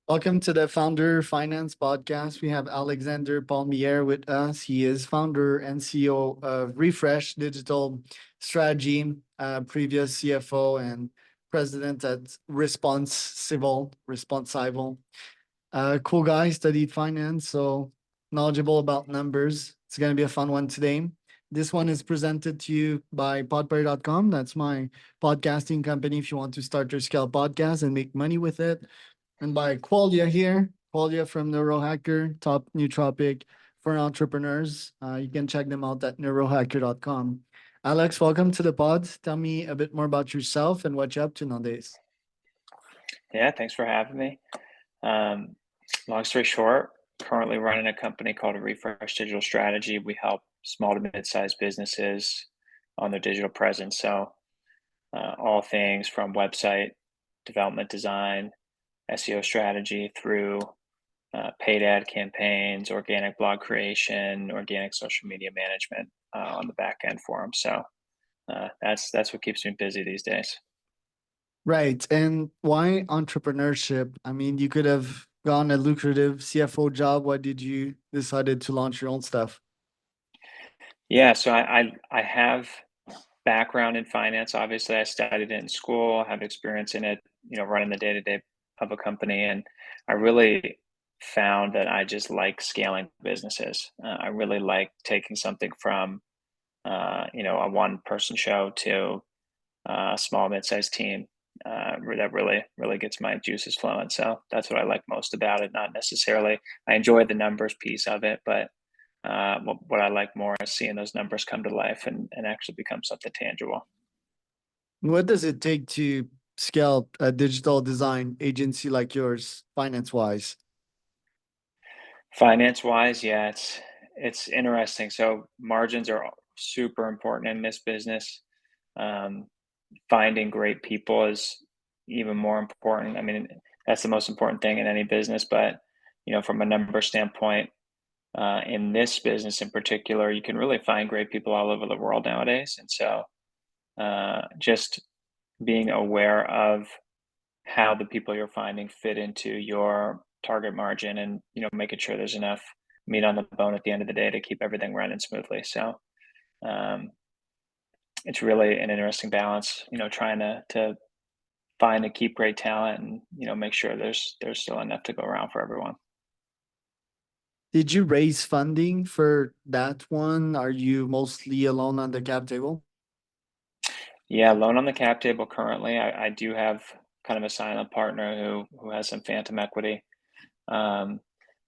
Welcome to the Founder Finance Podcast. We have Alexander Palmiere with us. He is founder and CEO of Refresh Digital Strategy, previous CFO and president at Responsible. Cool guy, studied finance, so knowledgeable about numbers. It's going to be a fun one today. This one is presented to you by podplayer.com. That's my podcasting company if you want to start your scale podcast and make money with it, and by Qualia here. Qualia from Neurohacker, top nootropic for entrepreneurs. You can check them out at neurohacker.com. Alex, welcome to the pod. Tell me a bit more about yourself and what you're up to nowadays. Yeah, thanks for having me. Um, Long story short, currently running a company called Refresh Digital Strategy. We help small to mid-sized businesses on their digital presence. So all things from website development design, SEO strategy through paid ad campaigns, organic blog creation, organic social media management on the back end for them. So that's what keeps me busy these days. Right. And why entrepreneurship? I mean, you could have gone a lucrative CFO job. Why did you decided to launch your own stuff? Yeah, so I have background in finance. Obviously, I studied it in school, have experience in it, running the day-to-day of a company. And I really found that I just like scaling businesses. I really like taking something from, a one-person show to a small, mid-sized team. That really gets my juices flowing. So that's what I like most about it. Not necessarily, I enjoy the numbers piece of it, but what I like more is seeing those numbers come to life and actually become something tangible. What does it take to scale a digital design agency like yours, finance wise? Finance wise, yeah, it's interesting. So margins are super important in this business. Um, Finding great people is even more important. I mean, that's the most important thing in any business. But from a number standpoint, in this business in particular, you can really find great people all over the world nowadays. And so, just being aware of how the people you're finding fit into your target margin and making sure there's enough meat on the bone at the end of the day to keep everything running smoothly. So um, it's really an interesting balance, trying to find and keep great talent and make sure there's still enough to go around for everyone. Did you raise funding for that one? Are you mostly alone on the cap table? Yeah, loan on the cap table currently. I do have kind of a silent partner who has some phantom equity. Um,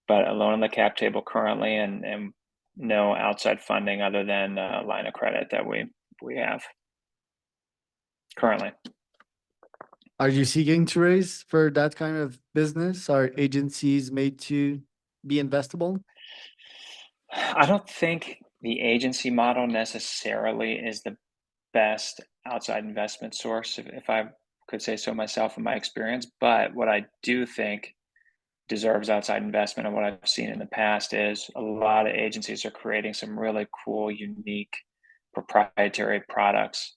but a loan on the cap table currently, and no outside funding other than a line of credit that we have currently. Are you seeking to raise for that kind of business? Are agencies made to be investable? I don't think the agency model necessarily is the best outside investment source, if I could say so myself in my experience. But what I do think deserves outside investment and what I've seen in the past is a lot of agencies are creating some really cool, unique, proprietary products,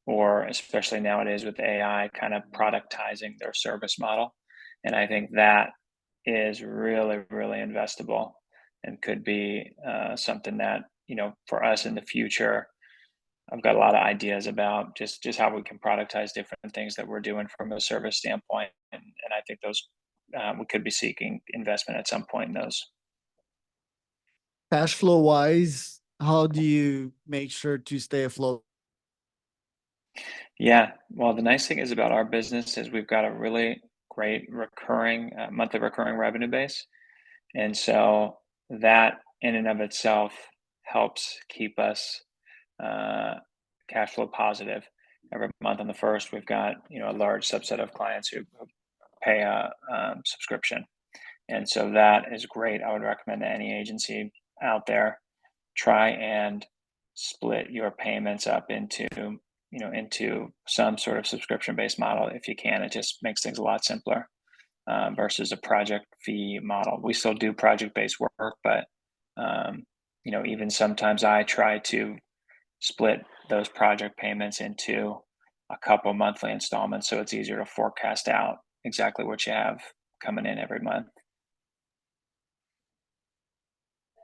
or especially nowadays with AI, kind of productizing their service model. And I think that is really investable and could be something that, for us in the future, I've got a lot of ideas about just how we can productize different things that we're doing from a service standpoint, and I think those we could be seeking investment at some point in those. Cash flow wise, how do you make sure to stay afloat? Yeah, well, the nice thing is about our business is we've got a really great recurring monthly recurring revenue base, and so that in and of itself helps keep us uh, cash flow positive. Every month on the first, we've got a large subset of clients who pay a subscription. And so that is great. I would recommend to any agency out there, try and split your payments up into some sort of subscription based model if you can. It just makes things a lot simpler versus a project fee model. We still do project based work, but um, even sometimes I try to split those project payments into a couple monthly installments so it's easier to forecast out exactly what you have coming in every month?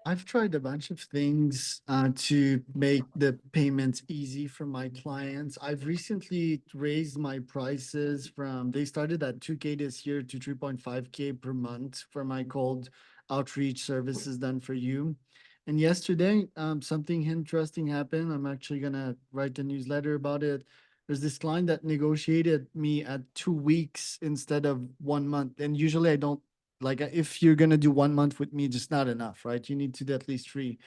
I've tried a bunch of things to make the payments easy for my clients. I've recently raised my prices from, they started at 2K this year to 3.5K per month for my cold outreach services done for you. And yesterday, something interesting happened. I'm actually gonna write a newsletter about it. There's this client that negotiated me at 2 weeks instead of 1 month. And usually I don't like if you're gonna do 1 month with me, just not enough, right? You need to do at least three.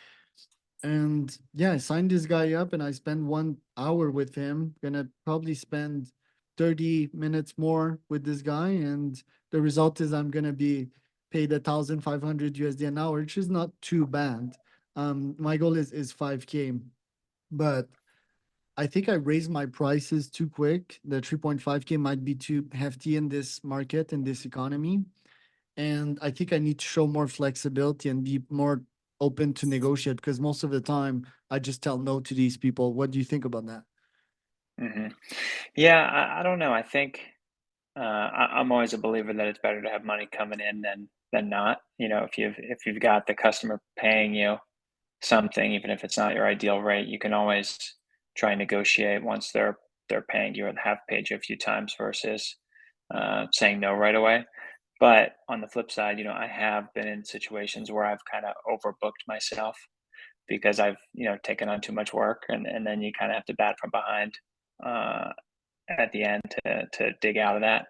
And yeah, I signed this guy up and I spent 1 hour with him. Gonna probably spend 30 minutes more with this guy, and the result is I'm gonna be paid 1,500 USD an hour, which is not too bad. My goal is 5K, but I think I raised my prices too quick. The 3.5K might be too hefty in this market, in this economy. And I think I need to show more flexibility and be more open to negotiate, because most of the time I just tell no to these people. What do you think about that? Hmm. Yeah, I don't know. I think I'm always a believer that it's better to have money coming in than not. You know, if you've got the customer paying you something, even if it's not your ideal rate, you can always try and negotiate once they're paying you and have paid you a few times versus saying no right away. But on the flip side, I have been in situations where I've kind of overbooked myself because I've taken on too much work, and then you kind of have to bat from behind uh, at the end to dig out of that.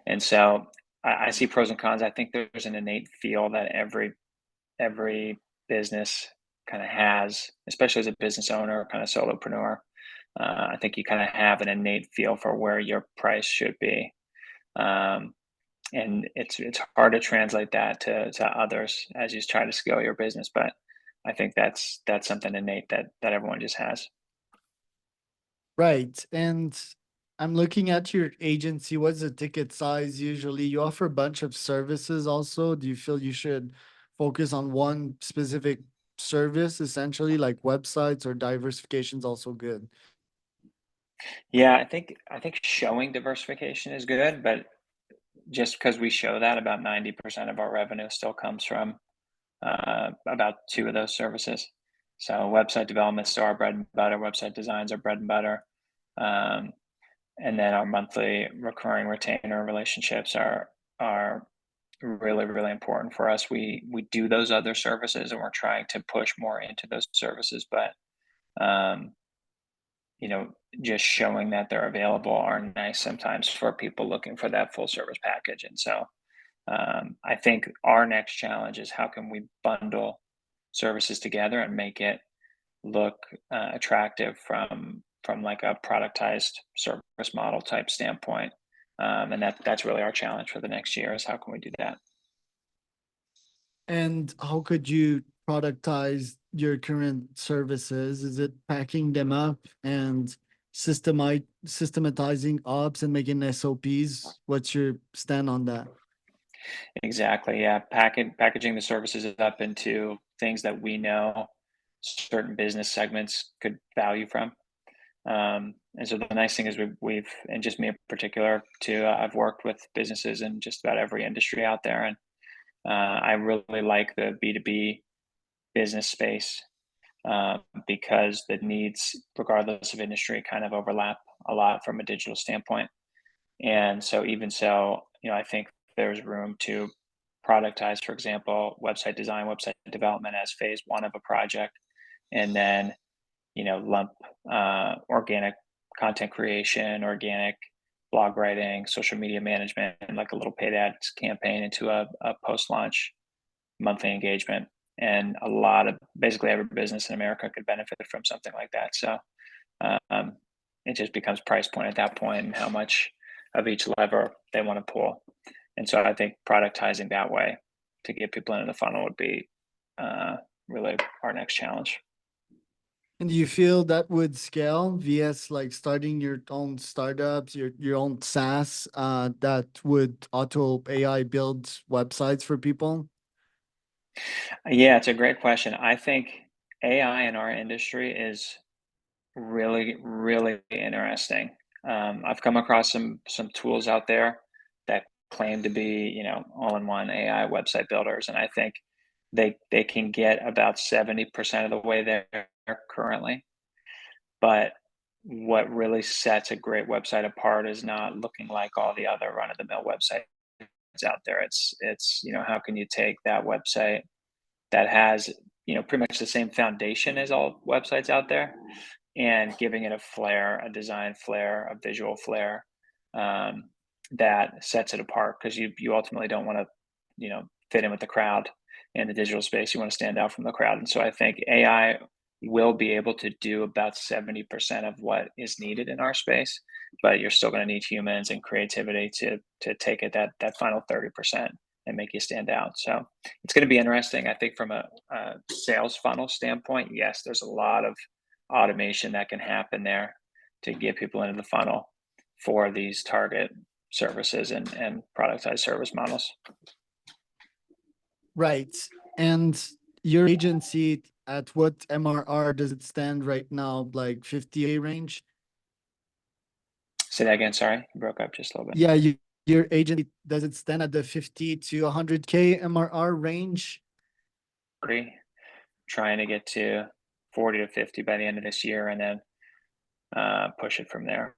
And so I see pros and cons. I think there's an innate feel that every business kind of has, especially as a business owner or kind of solopreneur. I think you kind of have an innate feel for where your price should be. Um, and it's hard to translate that to others as you try to scale your business. But I think that's something innate that everyone just has. Right. And I'm looking at your agency. What's the ticket size usually? You offer a bunch of services also. Do you feel you should focus on one specific service, essentially, like websites, or diversification is also good? Yeah, I think showing diversification is good, but just because we show that, about 90% of our revenue still comes from about two of those services. So website development is still our bread and butter. Website designs are bread and butter. Um, and then our monthly recurring retainer relationships are really, really important for us. We do those other services and we're trying to push more into those services, but um, you know, just showing that they're available are nice sometimes for people looking for that full service package. And so I think our next challenge is how can we bundle services together and make it look attractive from like a productized service model type standpoint. And that's really our challenge for the next year is how can we do that? And how could you productize your current services? Is it packing them up and systematizing ops and making SOPs? What's your stand on that? Exactly. Yeah. Packaging the services up into things that we know certain business segments could value from. And so the nice thing is and just me in particular too, I've worked with businesses in just about every industry out there. And I really like the B2B business space because the needs, regardless of industry, kind of overlap a lot from a digital standpoint. And so, even so, I think there's room to productize, for example, website design, website development as phase one of a project, and then lump organic content creation, organic blog writing, social media management, and like a little paid ads campaign into a post launch monthly engagement. And a lot of basically every business in America could benefit from something like that. So um, it just becomes price point at that point and how much of each lever they want to pull. And so I think productizing that way to get people into the funnel would be uh, really our next challenge. And do you feel that would scale vs like starting your own startups, your own SaaS, that would auto AI build websites for people? Yeah, it's a great question. I think AI in our industry is really, really interesting. I've come across some tools out there that claim to be, all-in-one AI website builders, and I think they can get about 70% of the way there currently. But what really sets a great website apart is not looking like all the other run-of-the-mill websites out there. It's how can you take that website that has pretty much the same foundation as all websites out there, and giving it a flair, a design flair, a visual flair, um, that sets it apart, because you ultimately don't want to fit in with the crowd in the digital space. You want to stand out from the crowd, and so I think AI will be able to do about 70% of what is needed in our space, but you're still going to need humans and creativity to take it that final 30% and make you stand out. So it's going to be interesting. I think from a sales funnel standpoint, yes, there's a lot of automation that can happen there to get people into the funnel for these target services and productized service models. Right. And your agency, at what MRR does it stand right now? Like 50K range? Say that again. Sorry, you broke up just a little bit. Yeah, your agency, does it stand at the 50 to 100K MRR range? Trying to get to 40 to 50 by the end of this year, and then push it from there.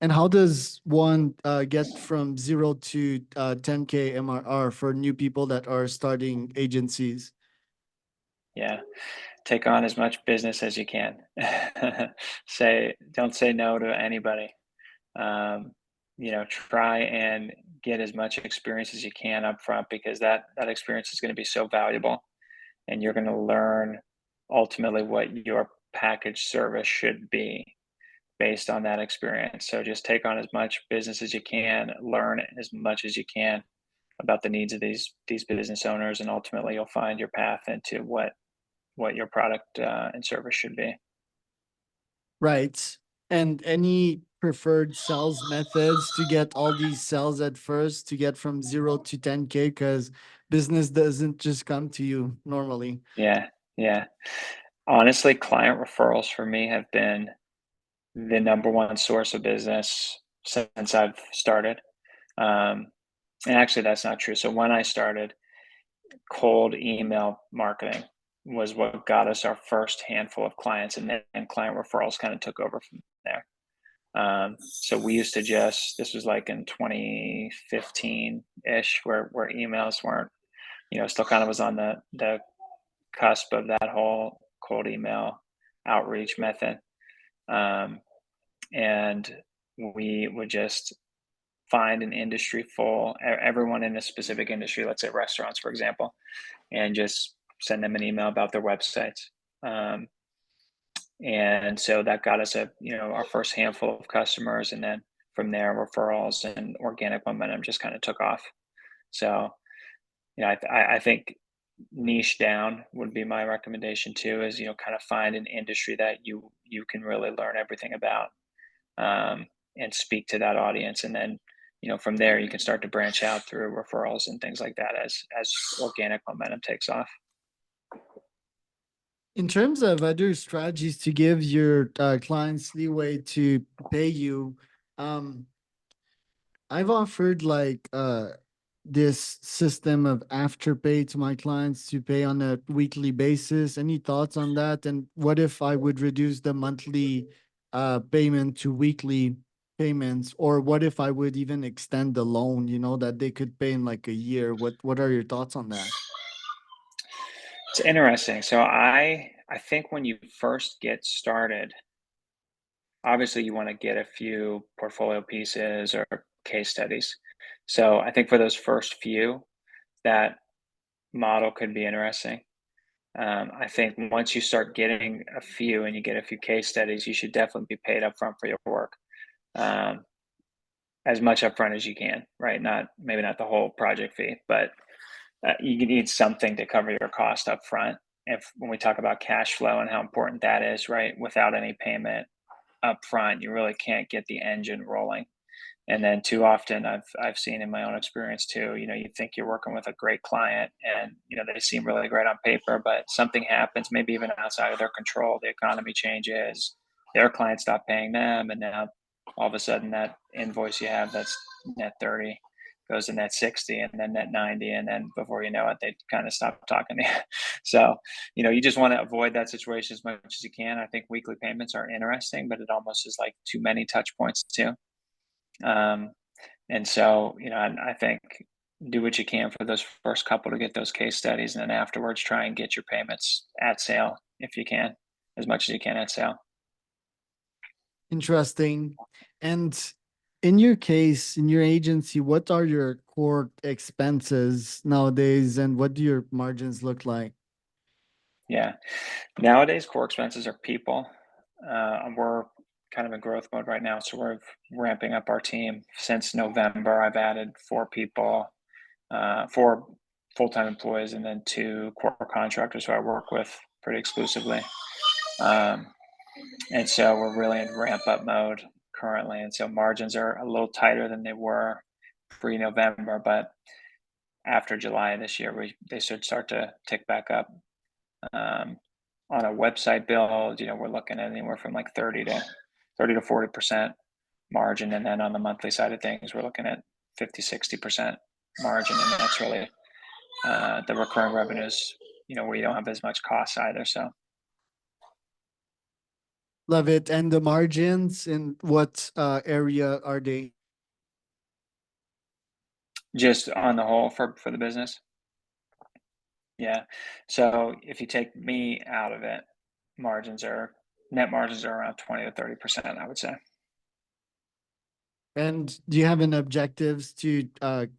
And how does one get from 0 to 10K MRR for new people that are starting agencies? Yeah, take on as much business as you can. Don't say no to anybody. Um, try and get as much experience as you can up front, because that experience is going to be so valuable, and you're going to learn ultimately what your package service should be based on that experience. So just take on as much business as you can, learn as much as you can about the needs of these business owners, and ultimately you'll find your path into what your product and service should be. Right. And any preferred sales methods to get all these sales at first to get from 0 to 10K? Because business doesn't just come to you normally. Yeah, yeah. Honestly, client referrals for me have been the number one source of business since I've started. Um, and actually, that's not true. So when I started, cold email marketing was what got us our first handful of clients, and then client referrals kind of took over from there. So we used to this was like in 2015 ish, where emails weren't, still kind of was on the cusp of that whole cold email outreach method. Um, and we would just find an industry full, everyone in a specific industry, let's say restaurants, for example, and just send them an email about their websites. Um, and so that got us our first handful of customers, and then from there, referrals and organic momentum just kind of took off. So, I think niche down would be my recommendation too. Is kind of find an industry that you can really learn everything about, um, and speak to that audience, and then from there you can start to branch out through referrals and things like that as organic momentum takes off. In terms of other strategies to give your clients leeway to pay you, um, I've offered like this system of afterpay to my clients to pay on a weekly basis. Any thoughts on that? And what if I would reduce the monthly payment to weekly payments? Or what if I would even extend the loan, that they could pay in like a year? What are your thoughts on that? It's interesting. So I think when you first get started, obviously you want to get a few portfolio pieces or case studies. So I think for those first few, that model could be interesting. I think once you start getting a few and you get a few case studies, you should definitely be paid upfront for your work, um, as much upfront as you can. Right? Not maybe not the whole project fee, but you need something to cover your cost up front. If when we talk about cash flow and how important that is, right? Without any payment up front, you really can't get the engine rolling. And then too often I've seen in my own experience too, you think you're working with a great client, and they seem really great on paper, but something happens, maybe even outside of their control. The economy changes, their client stopped paying them, and now all of a sudden that invoice you have that's net 30 goes to net 60 and then net 90, and then before you know it they kind of stop talking to you. So you just want to avoid that situation as much as you can. I think weekly payments are interesting, but it almost is like too many touch points too. um, and so I think do what you can for those first couple to get those case studies, and then afterwards try and get your payments at sale if you can, as much as you can at sale. Interesting. And in your case, in your agency, what are your core expenses nowadays, and what do your margins look like? Yeah. Nowadays, core expenses are people. And we're kind of in growth mode right now, so we're ramping up our team. Since November, I've added 4 people, 4 full-time employees, and then 2 core contractors who I work with pretty exclusively. Um, and so we're really in ramp-up mode currently, and so margins are a little tighter than they were pre-November, but after July this year, they should start to tick back up. Um, on a website build, we're looking at anywhere from like 30 to 40% margin, and then on the monthly side of things, we're looking at 50, 60% margin, and that's really the recurring revenues. Where you don't have as much cost either. So Love it. And the margins, in what area are they? just on the whole for the business, yeah. So if you take me out of it, margins are net margins are around 20 to 30%, I would say. And do you have an objectives to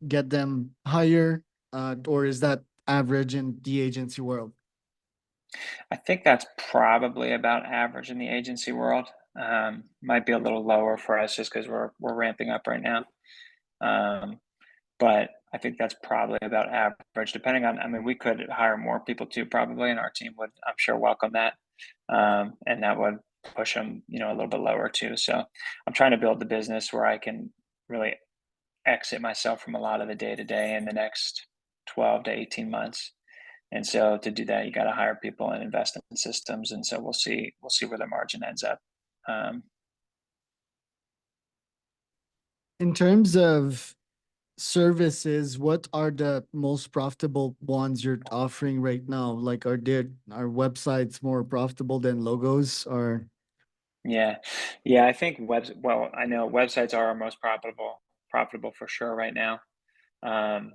get them higher, or is that average in the agency world? I think that's probably about average in the agency world. Might be a little lower for us just because we're ramping up right now. Um, but I think that's probably about average, depending on. I mean, we could hire more people too, probably, and our team would, I'm sure, welcome that, and that would push them, a little bit lower too. So I'm trying to build the business where I can really exit myself from a lot of the day to day in the next 12 to 18 months. And so to do that, you got to hire people and invest in systems. And so we'll see where the margin ends up. Um, In terms of services, what are the most profitable ones you're offering right now? Like, are websites more profitable than logos, or? yeah, yeah. I think webs. Well, I know websites are our most profitable for sure right now. Um,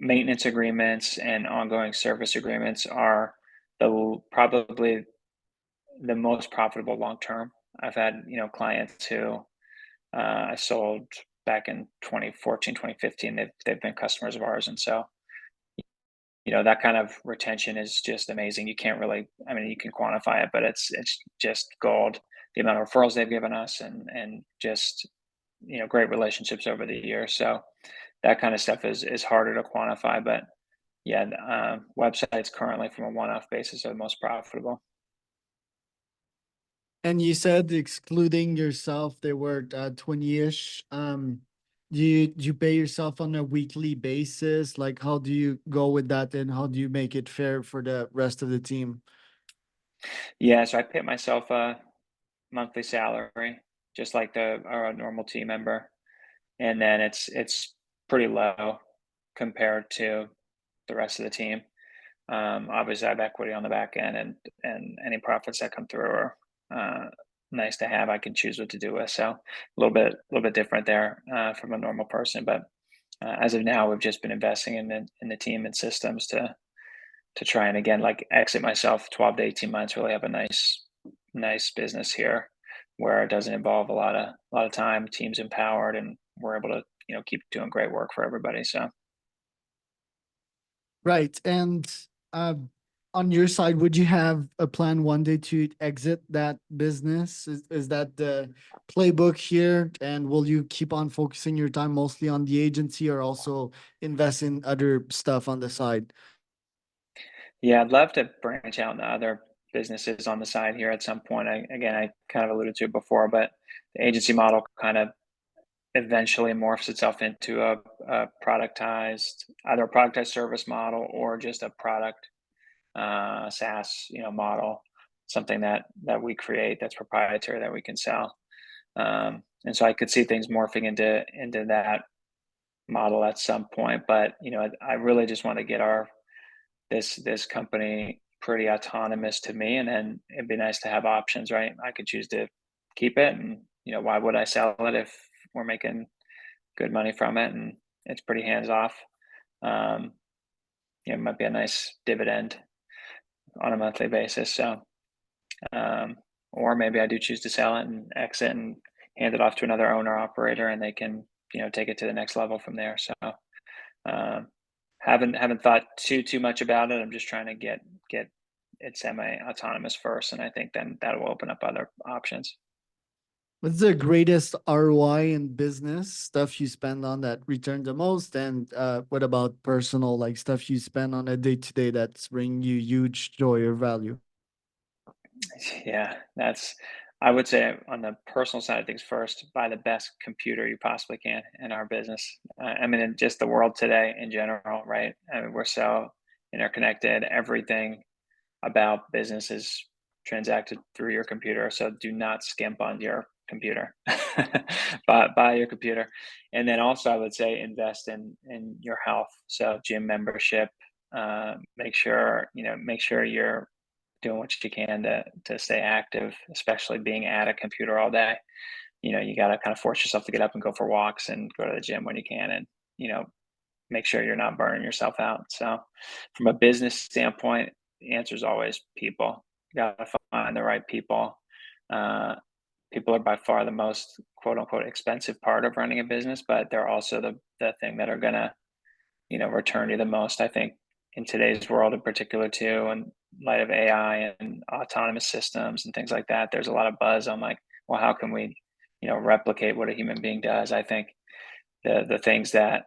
Maintenance agreements and ongoing service agreements are probably the most profitable long term. I've had clients who I sold back in 2014, 2015. They've been customers of ours, and so that kind of retention is just amazing. You can't really, I mean, you can quantify it, but it's just gold. The amount of referrals they've given us, and just great relationships over the years. So that kind of stuff is harder to quantify, but yeah, websites currently from a one-off basis are the most profitable. And you said excluding yourself, they were 20-ish. Do you pay yourself on a weekly basis? Like, how do you go with that, and how do you make it fair for the rest of the team? Yeah, so I pay myself a monthly salary, just like our normal team member, and then it's pretty low compared to the rest of the team. Obviously, I have equity on the back end, and any profits that come through are nice to have. I can choose what to do with, so a little bit different there from a normal person. But as of now, we've just been investing in the team and systems to try and again like exit myself 12 to 18 months. Really have a nice business here where it doesn't involve a lot of time. Team's empowered, and we're able to keep doing great work for everybody. So. Right. And uh, on your side, would you have a plan one day to exit that business? Is that the playbook here? And will you keep on focusing your time mostly on the agency, or also invest in other stuff on the side? Yeah, I'd love to branch out into other businesses on the side here at some point. I kind of alluded to it before, but the agency model kind of eventually morphs itself into a productized, either a productized service model or just a product SaaS, model. something that we create that's proprietary that we can sell. And so I could see things morphing into that model at some point. But I really just want to get our this company pretty autonomous to me, and then it'd be nice to have options, right? I could choose to keep it, and why would I sell it if we're making good money from it and it's pretty hands off. Um, it might be a nice dividend on a monthly basis. So, um, or maybe I do choose to sell it and exit and hand it off to another owner operator, and they can take it to the next level from there. So, um, haven't thought too much about it. I'm just trying to get it semi autonomous first, and I think then that will open up other options. What's the greatest ROI in business stuff you spend on that return the most? And what about personal, like stuff you spend on a day to day that's bringing you huge joy or value? Yeah, I would say on the personal side of things first, buy the best computer you possibly can in our business. I mean, in just the world today in general, right? I mean, we're so interconnected. Everything about business is transacted through your computer. So do not skimp on your computer. Buy your computer. And then also I would say invest in your health. So gym membership, make sure you're doing what you can to stay active, especially being at a computer all day. You got to kind of force yourself to get up and go for walks and go to the gym when you can, and you know make sure you're not burning yourself out. So, from a business standpoint, the answer is always people. You got to find the right people. Uh, People are by far the most quote unquote expensive part of running a business, but they're also the thing that are gonna return you the most. I think in today's world, in particular, too, in light of AI and autonomous systems and things like that, there's a lot of buzz on like, well, how can we replicate what a human being does? I think the things that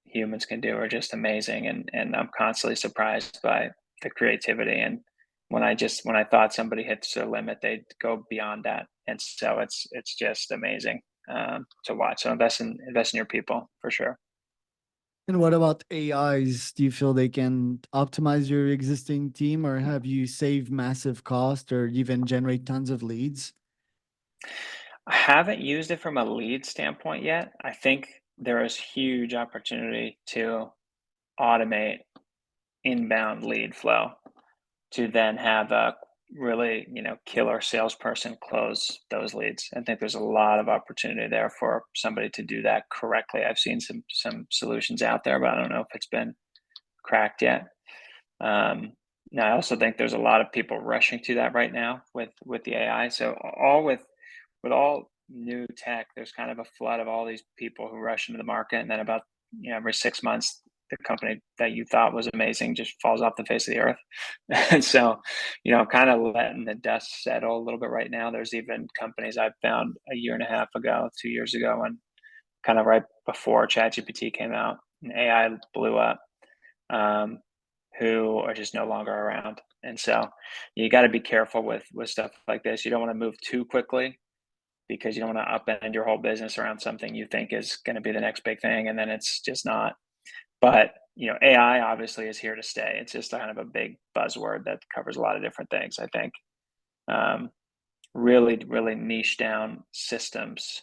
humans can do are just amazing, and I'm constantly surprised by the creativity. And when I thought somebody hits their limit, they go beyond that, and so it's just amazing to watch. So invest in your people for sure. And what about AIs? Do you feel they can optimize your existing team or have you save massive cost or even generate tons of leads? I haven't used it from a lead standpoint yet. I think there is huge opportunity to automate inbound lead flow to then have a really, killer salesperson close those leads. I think there's a lot of opportunity there for somebody to do that correctly. I've seen some solutions out there, but I don't know if it's been cracked yet. Um, Now, I also think there's a lot of people rushing to that right now with the AI. So all with all new tech, there's kind of a flood of all these people who rush into the market, and then about every 6 months, the company that you thought was amazing just falls off the face of the earth. And so, I'm kind of letting the dust settle a little bit right now. There's even companies I found a year and a half ago, 2 years ago, and kind of right before ChatGPT came out and AI blew up, um, who are just no longer around. And so, you got to be careful with stuff like this. You don't want to move too quickly because you don't want to upend your whole business around something you think is going to be the next big thing, and then it's just not. But AI obviously is here to stay. It's just kind of a big buzzword that covers a lot of different things. I think um, really, really niche down systems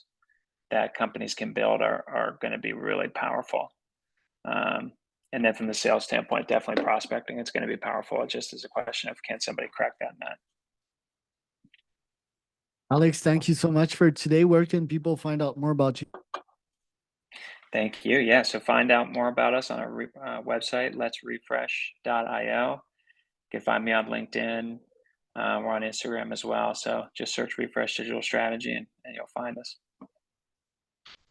that companies can build are going to be really powerful. Um, and then from the sales standpoint, definitely prospecting, it's going to be powerful. It just is a question of can somebody crack that nut. Alex, thank you so much for today. Where can people find out more about you? Thank you. Yeah. So find out more about us on our website, letsrefresh.io. You can find me on LinkedIn. We're on Instagram as well. So just search Refresh Digital Strategy, and you'll find us.